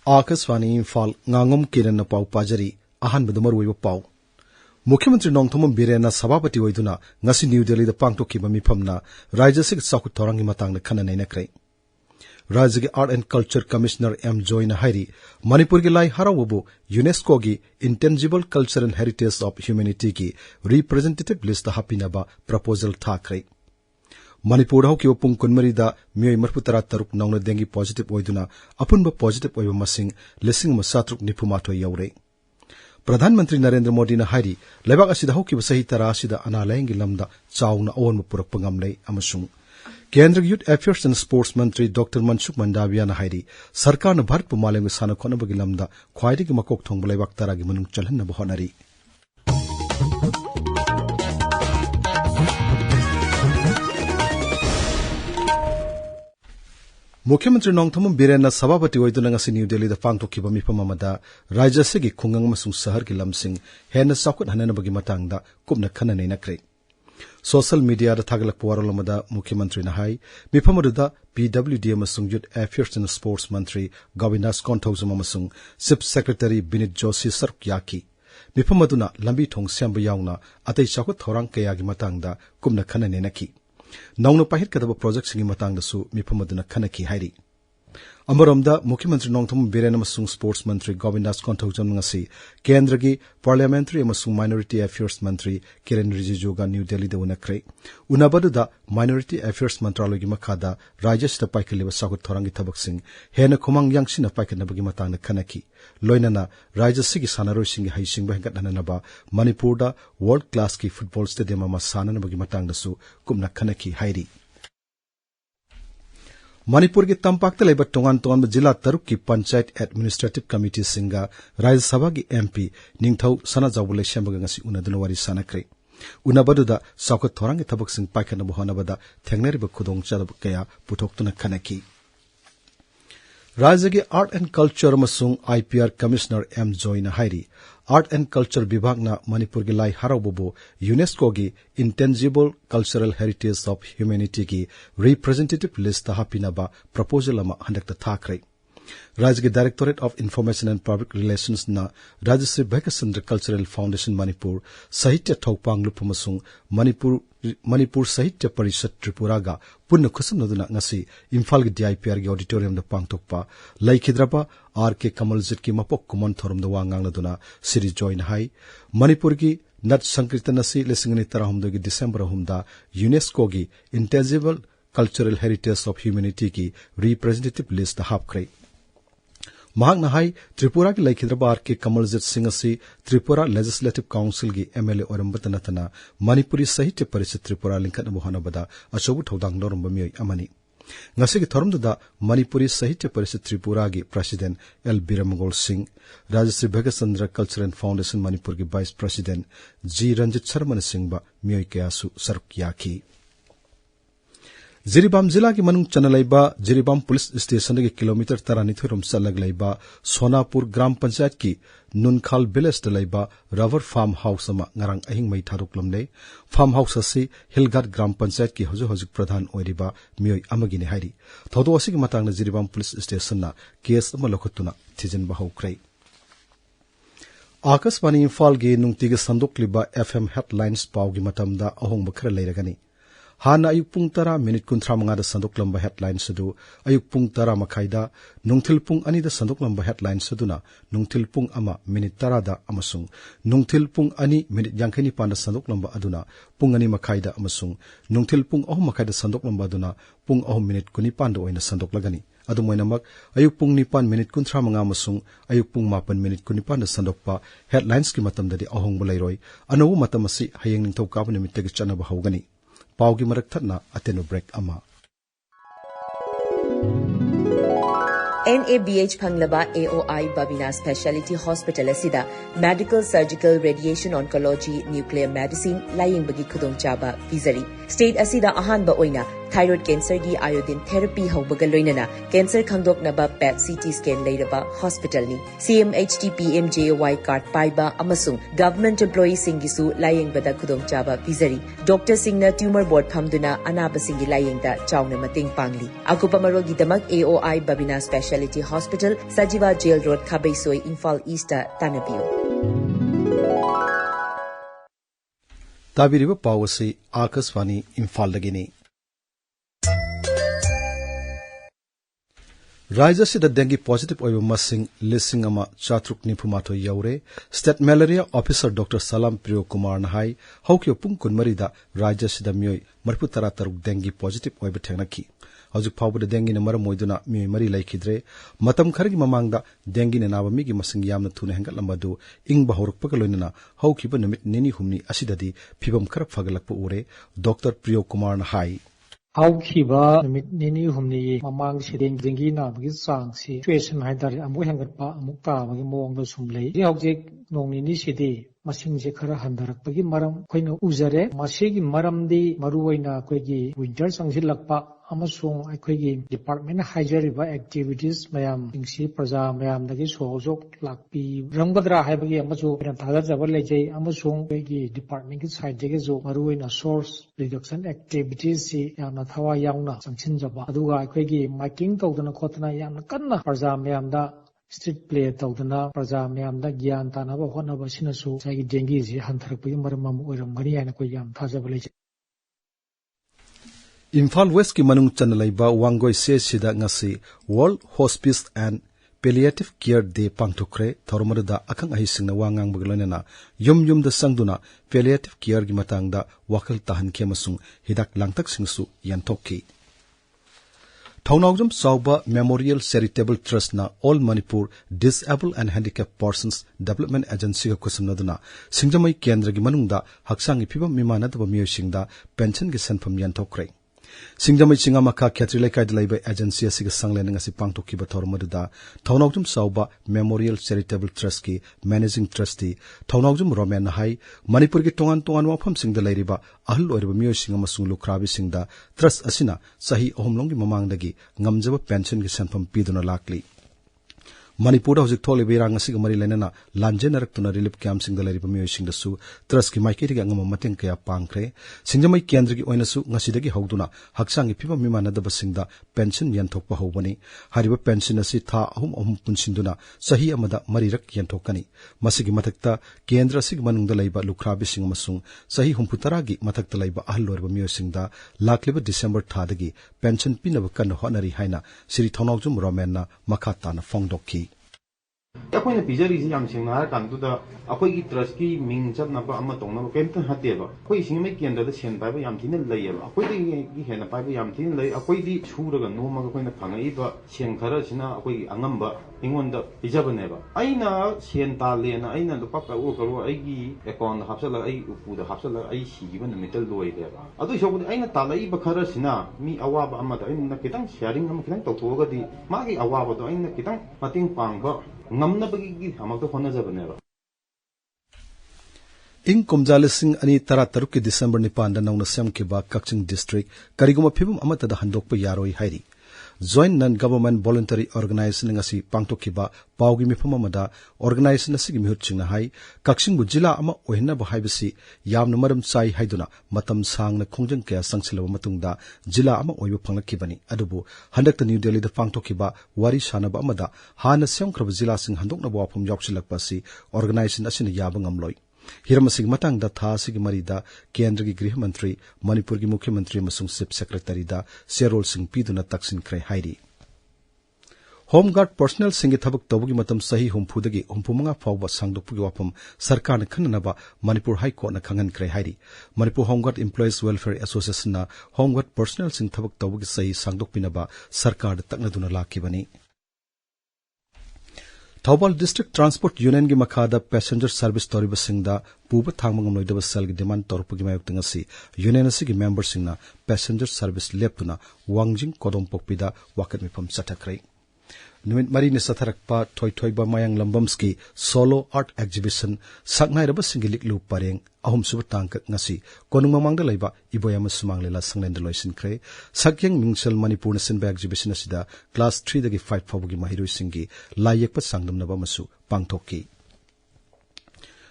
Akashvani Imphal Ngangom Kiran na pau pajari ahan bedumar wei pau मुख्यमंत्री नोंगथोम बिरेन सभापति ओइदुना ngasi न्यू दिल्ली द पांगथोखिबा मिफमना राज्य सिक साखु थोरंगी मतंग खननै नख्रै राज्य के art and culture commissioner M Joy ना हाइरी मणिपुर के लाई हरावबो यूनेस्को की intangible cultural heritage of humanity की रिप्रेजेंटेटिव लिस्ट हापिनाबा प्रपोजल थाख्रै मणिपुर हौ की पुंग कुनमरी दा मियोय मरफुतरा तरुक नौना देंगी पॉजिटिव ओइदुना अपुनबा पॉजिटिव ओइबा मसिंग लिसिंग मसात्रुक निफुमाथो यौरे प्रधानमंत्री नरेंद्र मोदी ने हाइरी लेबाक असिदा हौकी सही तरा असिदा अनालयंगी लमदा चाउना ओन पुरक्प ngamlei अमसुंग केंद्र यूथ अफेयर्स एंड स्पोर्ट्स मंत्री डॉक्टर मनसुख मंडाविया ने हाइरी सरकार ने भारत पुमालेंग साना खोनबगी लमदा ख्वाइदगी मकोक थोंग लेबाक तरागी मनुंग चलहन होनरी मुख्यमंत्री नोंगथोम बिरेन सभापति ओइदुना ngasi न्यू दिल्ली द पांगथोखिबा मिफम अमदा राज्य सेगी खुंगंग मसुंग शहर की लमसिंग हेन साखुत हननबगी मतंगदा कुबना खननै नख्रै सोशल मीडिया द थागलक पोरलमदा मुख्यमंत्री न हाई मिफमरुदा पीडब्ल्यूडी मसुंग यूथ अफेयर्स एंड स्पोर्ट्स मंत्री गोविंदास कोंथौजम मसुंग चीफ सेक्रेटरी बिनित जोशी सरक याकी मिफमदुना लंबी थोंग सेंब यावना अतै साखुत थोरांग कयागी मतंगदा कुबना खननै नखि नौना पाहिर कदब प्रोजेक्ट सिंगी मतंगदसु मिफमदुना खनखि हाइरी अमरमदा मुख्यमंत्री नोंगथोम बिरेन अमसुंग स्पोर्ट्स मंत्री गोविंदास कोंथौजम ngasi केंद्र की पार्लियामेंट्री अमसुंग माइनॉरिटी अफेयर्स मंत्री किरेन रिजिजू गा न्यू दिल्ली द उनख्रै उनाबदुदा माइनॉरिटी अफेयर्स मंत्रालय की मखादा राज्य स्थ पाइखलिबा सागु थोरंगी थबकसिंग हेन खुमंग यांगसिना पाइखनबगी मतंगना खनखि लोइनाना राज्य सिगी सानारोइसिंग हाइसिंग बहंगतननबा मणिपुर दा वर्ल्ड क्लास की फुटबॉल स्टेडियम मा साननबगी मतंगदसु कुमना खनखि हाइरी मणिपुर की तंपाक्त लेबा टोंगान टोंगान जिला तरुक की पंचायत एडमिनिस्ट्रेटिव कमिटी सिंगा राज्य सभा की एमपी निंगथौ सनाजावले शेमबगा ngasi उनदुन वारी सानख्रै उनबदुदा साखत थोरांगी थबक सिंग पाइखन बहनबदा थेंगनेरिबा खुदोंग चादब कया पुथोक्तुना खनखि राज्य के आर्ट एंड कल्चर मसुंग आईपीआर कमिश्नर एम जॉय ना हाइरी आर्ट एंड कल्चर विभाग ना मणिपुर के लाई हरावबो यूनेस्को की intangible cultural heritage of humanity की रिप्रेजेंटेटिव लिस्ट हापिनाबा प्रपोजल अमा हंदक थाख्रै राज्य के directorate of information and public relations ना राज्य श्री भैकचंद्र कल्चरल फाउंडेशन मणिपुर साहित्य थौपांग लुपमसुंग मणिपुर साहित्य परिषद त्रिपुरा गा पुन्ना खुसमनदुना ngasi इम्फाल की डीआईपीआर की ऑडिटोरियम द पांगथोकपा लैखिद्रपा आर के कमलजित की मपोक कुमन थोरम द वांगांगनदुना श्री जॉय हाई मणिपुर की नट संकीर्तन असि लिसिंगनि तरहमदो की दिसंबर हुमदा यूनेस्को की intangible cultural heritage of humanity की रिप्रेजेंटेटिव लिस्ट हापख्रै महांगना हाई त्रिपुरा की लैखिद्रबा आर के कमलजित सिंह असि त्रिपुरा लेजिस्लेटिव काउंसिल की एमएलए ओरमबत नतना मणिपुरी साहित्य परिषद त्रिपुरा लिंखन होनबदा अचौबु थौदांग लौरंबा मियोय अमनि ngasi की थोरमदुदा मणिपुरी साहित्य परिषद त्रिपुरा की president L Birmangol Singh Rajashri Bhagatchandra cultural foundation Manipur की vice president G Ranjit Sharma Singh मियोय कयासु सरक याखी जिरीबाम जिला की मनुंग चनलैबा जिरीबाम पुलिस स्टेशन के किलोमीटर 13 चलग लैबा सोनापुर ग्राम पंचायत की नुनखाल विलेज लैबा रबर फार्म हाउस ngarang अहिंग मै थादोकलमले फार्म हाउस असि हिलघाट ग्राम पंचायत की हजु प्रधान ओइरिबा मियोय अमगिनि हाइरी थौदो असि की मतांग जिरीबाम पुलिस स्टेशन ना केस अमा लखुतुना थिजन बहौख्रै आकाशवाणी इम्फाल की नुंगतिगे संदोकलिबा एफएम हेडलाइंस पाव की मतमदा अहोंग बखर लेरगनी हाना अयुक पुंग 10 मिनिट 35 संदोकलंबा हेडलाइन सदु अयुक पुंग 10 मखाइदा नुंगथिल पुंग 2 दा संदोकलंबा हेडलाइन सदुना नुंगथिल पुंग 1 मिनिट 10 दा अमसुंग नुंगथिल पुंग 2 मिनिट 59 दा संदोकलंबा अदुना पुंग 2 मखाइदा अमसुंग नुंगथिल पुंग 3 मखाइदा संदोकलंबा अदुना पुंग 3 मिनिट 29 दा ओइना संदोकलगनी अदुमोइनमक अयुक पुंग 9 मिनिट 35 अमसुंग अयुक पुंग 9 मिनिट 29 दा संदोकपा हेडलाइंस की मतमददि अहोंग बलैरोय अनौ मतमसि हयेंग निंथौ काब निमित्तगे चनबा हौगनी पाव की मरक थना अतेनो ब्रेक अमा NABH फंगलबा AOI Babina Specialty Hospital asida Medical Surgical Radiation Oncology Nuclear Medicine laying bagi khudong chaba vizari state asida ahan ba oina thyroid cancer gi iodine therapy haubaga loinana cancer khangdoknaba PET CT scan leiraba hospital ni CMHT PMJY card paiba amasung government employee singisu layingbada khudongchaba pizari doctor singna tumor board phamduna anaba singi layingda chawna mating pangli akupa marogi damak AOI Babina Specialty Hospital Sajiva Jail Road Khabaisoi Imphal East Tanabiu Tabiriba Pawasi Akaswani Imphal Dagini Raja sida dengue positive oiba masing lising ama chatruk nipumato yaure state malaria officer Dr. Salam Priyo Kumar Nahai haukyo pung kunmari da raja sida mioi marpu tara taruk dengue positive oiba thengnaki haujuk phawbada dengue na maram moiduna mioi mari laikidre matam khargi mamangda dengue na naba migi masing yamna thuna hengatlambadu ingba horukpaga loinana haukiba namit nini humni asidadi phibam kharap fagalakpa ure Dr. Priyo Kumar Nahai Amukhomba namit nini humni mamang si dengue na bagi sang si situation haidari amu hengatpa amukta bagi mawang da sumlei ri hawjek nong nini sidi masing je khara handarak bagi maram khoina uzare masigi maram di maruwaina koigi winter sangsilakpa amasung aikoigi department haijariba activities mayam ingsi praja mayam dagi sojok lakpi rangbadra haibagi amasu thada jabal lejai amasung koigi department ki side dege jo maruwaina source reduction activities si yamna thawa yauna sangsin jaba aduga aikoigi marking tawdana khotna yamna kanna praja mayam da street play tawdana praja mayam da gyan tanaba honaba sinasu sagi dengue ji hantarakpagi maram oiramgani yana koi yam thajaba lejai Imphal West ki manung chanalaiba wangoi se sida ngasi World Hospice and Palliative Care Day pangthokre thormarda akang ahi singna wangang baglonena yum da sangduna palliative care gi matangda wakal tahan kemasung hidak langtak singsu yanthokki Thaunaujam Sauba Memorial Charitable Trust na All Manipur Disabled and Handicapped Persons Development Agency ka kusumnaduna singjamai kendra gi manungda haksangi phibam mimanadaba miyosingda pension gi sanpham yanthokre Singjamai chingama ka khatri laikai dalaiba agency asiga sanglen ngasi pangtoki ba thormaduda Thaunaujum Sauba Memorial Charitable Trust ki Managing Trustee Thaunaujum Roman Hai Manipur ki tongan wafam singda lairiba ahul oiriba miyo singama sung lukrabi singda trust asina sahi ohomlongi mamangdagi ngamjaba pension ki sanpham piduna lakli Manipur hojik tholi berang asiga mari lenana lanje naraktuna relief camp singda lairiba miyo singda su trust ki maikiri ga ngama mateng kaya pangkre singjamai kendra gi oina su ngasidagi hawduna haksangi phiba mimanadaba singda pension yanthokpa hobani hariba pension asi tha ahum punsinduna sahi amada marirak yanthokani masigi mathakta kendra sig manungda laiba lukhrabi sing amasung sahi humputara gi mathakta laiba ahlorba miyo singda lakliba December thadagi pension pinaba kan honari haina Sri Thaunaujum Romanna makhatana fongdokki अखोइना पिजरीसी याम सिंगना हार कांदुदा अखोइगी trust की Ming चबनाबा अमा तोंगनाबा केमता हतेबा अखोइ सिंगमे केंद्रदा सेन पाइबा याम थिना लैयबा अखोइदी की हेना पाइबा याम थिना लै अखोइदी छुरगा नोमागा अखोइना फंगाइबा सेन खरासिना अखोइगी अंगंबा इंगोंदा पिजबनेबा अइना सेन तालेना अइना लुपा करो करो अइगी account हापसला अइ उपुदा हापसला अइ सिगिबा नमितल लोइदेबा अदु सोबदि अइना तालैबा खरासिना मी अवाबा अमादा अइना कितंग शेयरिंग अमा कितंग तौथोगदी मागी अवाबादो अइना कितंग मतिंग पांगबा ngamnabagi hamakto honajabneba ing komjalising ani tara taruk ki December ni panda nauna sem ke ba Kakching district kariguma phibum amata da handokpa yaroi hairi joint non government voluntary organization ngasi pangtoki ba pawgi mifama mada organization asigi mihutchingna hai Kakching bu jila ama ohina ba haibasi yamna maram chai haiduna matam sangna khongjang kya sangsilaba matungda jila ama oiba phanglakibani adubu handakta New Delhi da pangtoki ba wari sanaba amada hana semkraba jila sing handokna ba wafam yakchilakpa si organization asina yaba ngamloi Hiramasig matang da tha sigi marida Kendra gi Grih Mantri Manipur gi Mukhyamantri amasung Chief Secretary da Serol Singh piduna taksin krai hairi Home Guard personnel singi thabak tawbugi matam sahi humphudagi humpumanga fawba sangdokpugi wapam sarkar na khananaba Manipur High Court na khangan krai hairi Manipur Home Guard Employees Welfare Association na Home Guard personnel sing thabak tawbugi sahi sangdokpinaba sarkar taknaduna lakibani Thawbal District Transport Union gi makhada passenger service toriba singda puba thangmangam loidaba sel gi demand torpugi mayuktanga si union asigi members singna passenger service leptuna wangjing kodom pokpida wakat mipam satakrai Numit mari ni satharakpa thoithoiba mayang lambamski solo art exhibition saknairaba singilik lu pareng ahum subutang kat ngasi konung mamangda laiba iboyama sumang lela sanglenda loisin kre sakyang mingchal manipur na sinba exhibition asida class 3 dagi 5 fabugi mahiroi singi layekpa sangdamnaba masu pangthokki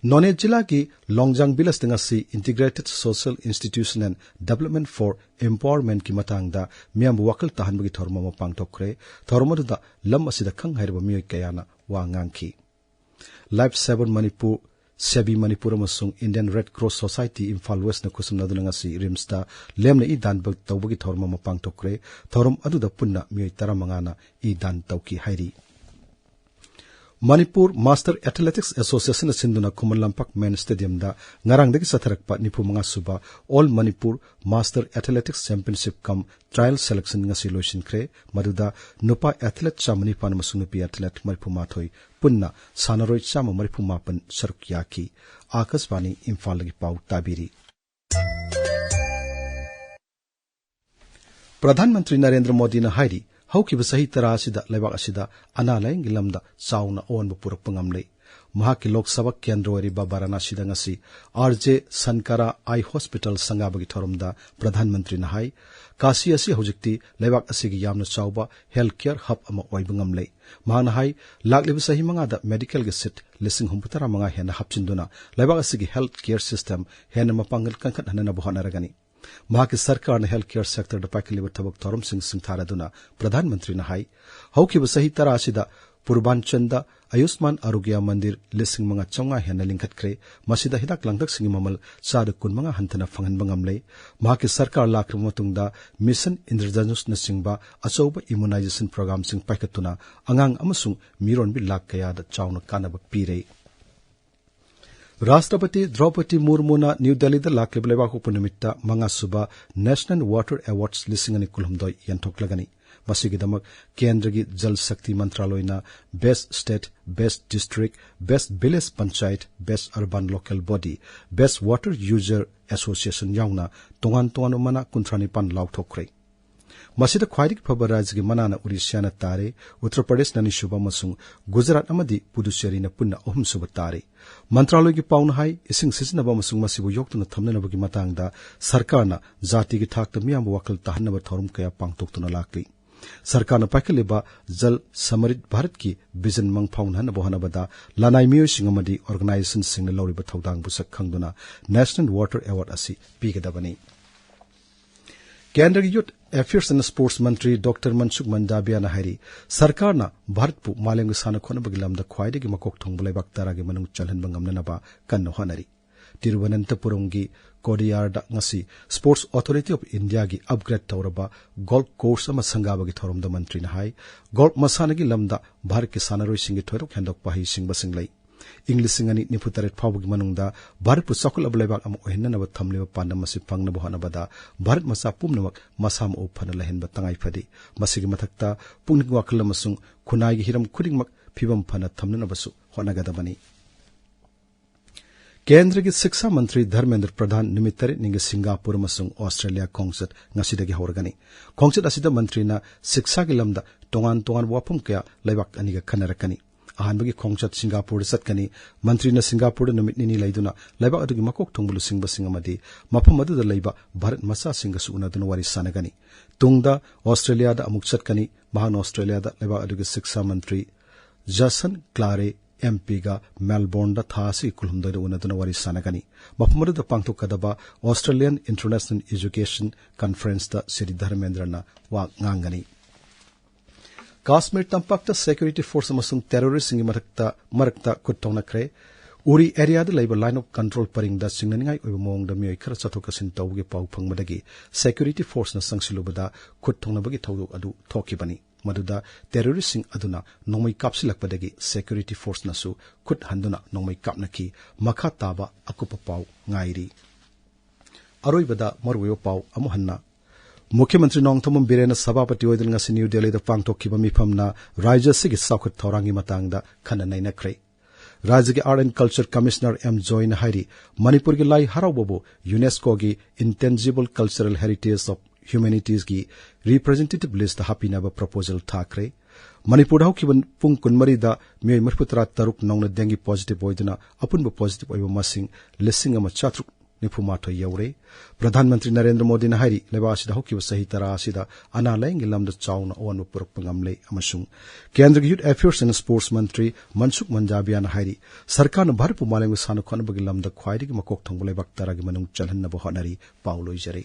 None Jilla ki Longjang Bilas Dengasi Integrated Social Institution and Development for Empowerment ki matangda miyam wakal tahan bagi thorma ma pangthokre thorma da lam asida khang hairba mioi kayana wa ngangki Life Saver Manipur Sebi Manipur amasung Indian Red Cross Society Imphal West na kusum naduna ngasi rimsta lemna I dan bag tawbagi thorma ma pangthokre thorum adu da punna mioi taramangana I dan tawki hairi Manipur Master Athletics Association sinduna Kumalampak Main Stadium da ngarang dagi satharakpa nipu mga suba All Manipur Master Athletics Championship kam trial selection ngasi loisin kre maduda nupa athlete chamani pan masung nupi athlete maripu mathoi punna sanaroi chama maripu mapan sarukyaki Akasvani Imphal lagi pau tabiri Pradhan Mantri Narendra Modi na hairi Haukiba sahi tara asida laibak asida ana laing gilamda sauna on bupurak pangamlei mahaki lok sabha kendra wariba Varanasi da ngasi RJ Sankara Eye Hospital sangabagi thorumda Pradhan Mantri na hai kasi asi hojikti laibak asigi yamna chawba healthcare hub ama oibungamlei mahana hai lakliba sahi manga da medical ge sit lising humputara manga hena hapchinduna laibak asigi healthcare system hena mapangal kankat hanana bohanaragani Mahaki Sarkar na healthcare sector da pakiliba thabak thorum sing tharaduna Pradhan Mantri na hai haukiba sahi tara asida Purbanchanda Ayushman Arogya Mandir lising mga chonga hena lingkat kre masida hidak langdak singi mamal sada kun mga hantana phangan bangamlei mahaki Sarkar lakram matungda Mission Indradhanus na singba achauba immunization program sing paikatuna angang amasung miron bi lak kaya da chawna kanaba pire Rashtrapati Draupadi Murmu na New Delhi da lakliblewa ko punamitta mga suba National Water Awards lisingani kulhumdoi yantoklagani masigidamak Kendragi Jal Shakti Mantraloy na Best State, Best District, Best Village Panchayat, Best Urban Local Body, Best Water User Association yauna tongan umana kuntrani pan lauthokre Masida khwaidik phaba rajgi manana Odisha na tare Uttar Pradesh na nishuba masung Gujarat amadi Puducherry na punna ahum suba tare Mantraloy gi pauna hai ising sisinaba masung masibu yoktuna thamnana bagi matangda sarkarna jati gi thakta miyam wakal tahanaba thorum kaya pangtoktuna lakli sarkarna pakaliba jal samarit bharat ki vision mangphauna na bohanabada lanai miyo singamadi organization singna loriba thodang busak khangduna National Water Award asi pigadabani Kendra Youth Affairs and Sports Mantri Dr. Mansukh Mandavia na hari sarkarna Bharatpu maleng sana khona bagilamda khwaidagi makok thongbulai baktaragi manung chalhan bangamna ba kanno hanari Tiruvananthapuram gi Kodiyar da ngasi Sports Authority of India gi upgrade tawraba golf course ama sangabagi thoromda mantri na hai golf masanagi lamda Bharat ki sanaroi singi thoirok handok pahi singba singlai English ngani niputaret phawgi manungda Bharat pu sakul ablebak am ohinna ba thamleba pandam masi pangna bohana bada Bharat masa pumnamak masam o phana lahenba tangai phadi masigi mathakta pungning wakal masung khunai gi hiram khudingmak phibam phana thamna basu honagadabani Kendra ki Shiksha Mantri Dharmendra Pradhan nimitare ninga Singapore masung Australia concert ngasidagi horgani concert asida mantri na Shiksha gi lamda tongan wapum kaya laibak aniga khanarakani ahanbagi khongchat Singapore satkani mantri na Singapore namit nini laiduna laiba adugi makok thongbulu singba singamadi mafam adu da laiba Bharat masa singa suuna duna wari sanagani tungda Australia da amuk satkani mahan Australia da laiba adugi Shiksha Mantri Jason Clare MP ga Melbourne da thasi kulhumda da una duna wari sanagani mafam adu da pangthok kadaba Australian International Education Conference da Sri Dharmendra na wa ngangani Kashmir Tampakta Security Force amasung terrorist singi marakta kuttongna kre Uri area da laiba line of control paring da singnaningai oiba mong da mioi khara chathokasin tawge pau phangmadagi security force na sangsilubada kuttongna bagi thawdok adu thokibani maduda terrorist sing aduna nongmai kapsilakpadagi security force na su khut handuna nongmai kapnaki makha taba akupa pau ngairi aroibada marwayo pau amuhanna Mukhyamatri Nongthamam Birena Sabapati Oidil ngasi New Delhi da pangthokkiba mifamna Rajya sigi saukhat thorangi matangda khana naina kre Rajya gi Art and Culture Commissioner M. Joy na hairi Manipur gi lai haraubabu UNESCO gi Intangible Cultural Heritage of Humanities gi representative list hapinaba proposal thakre Manipur haukiban pung kunmari da miyoi marputara taruk nongna dengi positive oiduna apunba positive oiba masing lising ama chatruk nifumato yaure. Pradhan Mantri Narendra Modi na hairi leba asida hokiba sahi tara asida ana laingi lamda chawna owan purak pangamle amasung. Kendra Youth Affairs and Sports Mantri Mansukh Manjabia na hairi sarkar na bharpu malengu sanu khana bagi lamda khwairi gi makok thongbolai bak taragi manung chalhanna bo honari paulo jare.